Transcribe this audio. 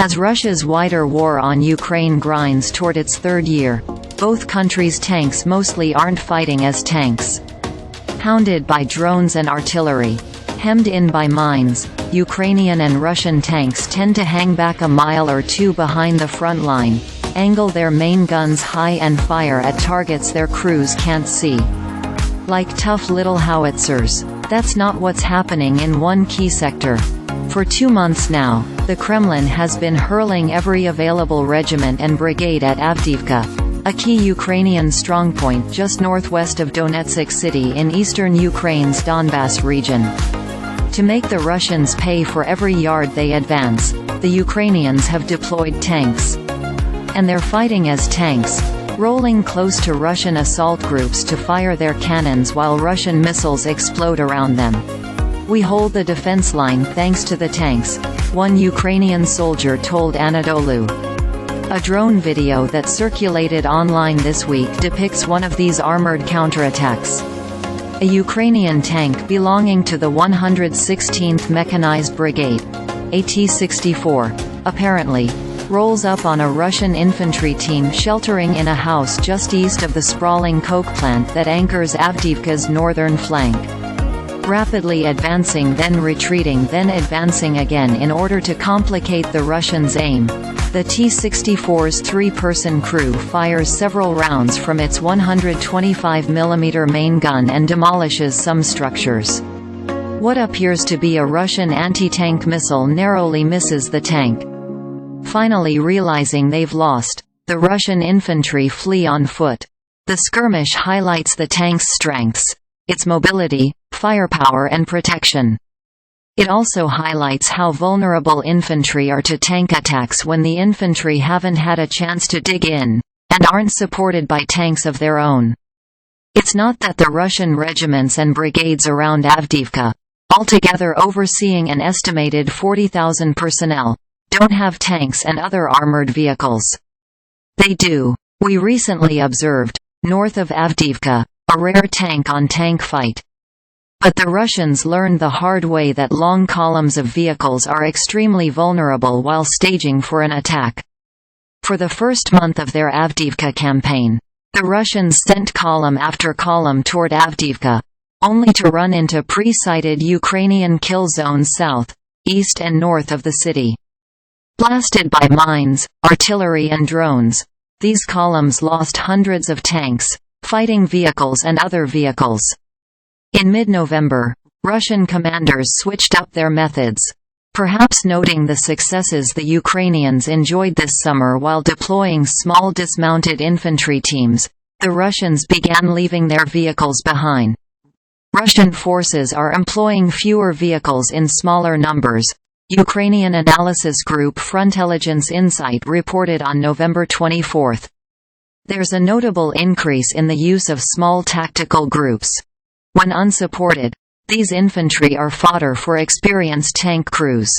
As Russia's wider war on Ukraine grinds toward its third year, both countries' tanks mostly aren't fighting as tanks. Hounded by drones and artillery, hemmed in by mines, Ukrainian and Russian tanks tend to hang back a mile or two behind the front line, angle their main guns high and fire at targets their crews can't see. Like tough little howitzers. That's not what's happening in one key sector. For 2 months now, the Kremlin has been hurling every available regiment and brigade at Avdiivka, a key Ukrainian strongpoint just northwest of Donetsk city in eastern Ukraine's Donbas region. To make the Russians pay for every yard they advance, the Ukrainians have deployed tanks. And they're fighting as tanks, rolling close to Russian assault groups to fire their cannons while Russian missiles explode around them. "We hold the defense line thanks to the tanks," one Ukrainian soldier told Anadolu. A drone video that circulated online this week depicts one of these armored counterattacks. A Ukrainian tank belonging to the 116th Mechanized Brigade, a T-64, apparently, rolls up on a Russian infantry team sheltering in a house just east of the sprawling coke plant that anchors Avdiivka's northern flank. Rapidly advancing, then retreating, then advancing again in order to complicate the Russians' aim, the T-64's three-person crew fires several rounds from its 125 mm main gun and demolishes some structures. What appears to be a Russian anti-tank missile narrowly misses the tank. Finally realizing they've lost, the Russian infantry flee on foot. The skirmish highlights the tank's strengths: its mobility, firepower and protection. It also highlights how vulnerable infantry are to tank attacks when the infantry haven't had a chance to dig in, and aren't supported by tanks of their own. It's not that the Russian regiments and brigades around Avdiivka, altogether overseeing an estimated 40,000 personnel, don't have tanks and other armored vehicles. They do. We recently observed, north of Avdiivka, a rare tank-on-tank fight. But the Russians learned the hard way that long columns of vehicles are extremely vulnerable while staging for an attack. For the first month of their Avdiivka campaign, the Russians sent column after column toward Avdiivka, only to run into pre-sighted Ukrainian kill zones south, east and north of the city. Blasted by mines, artillery and drones, these columns lost hundreds of tanks, fighting vehicles and other vehicles. In mid-November, Russian commanders switched up their methods. Perhaps noting the successes the Ukrainians enjoyed this summer while deploying small dismounted infantry teams, the Russians began leaving their vehicles behind. Russian forces are employing fewer vehicles in smaller numbers, Ukrainian analysis group Frontelligence Insight reported on November 24. There's a notable increase in the use of small tactical groups. When unsupported, these infantry are fodder for experienced tank crews.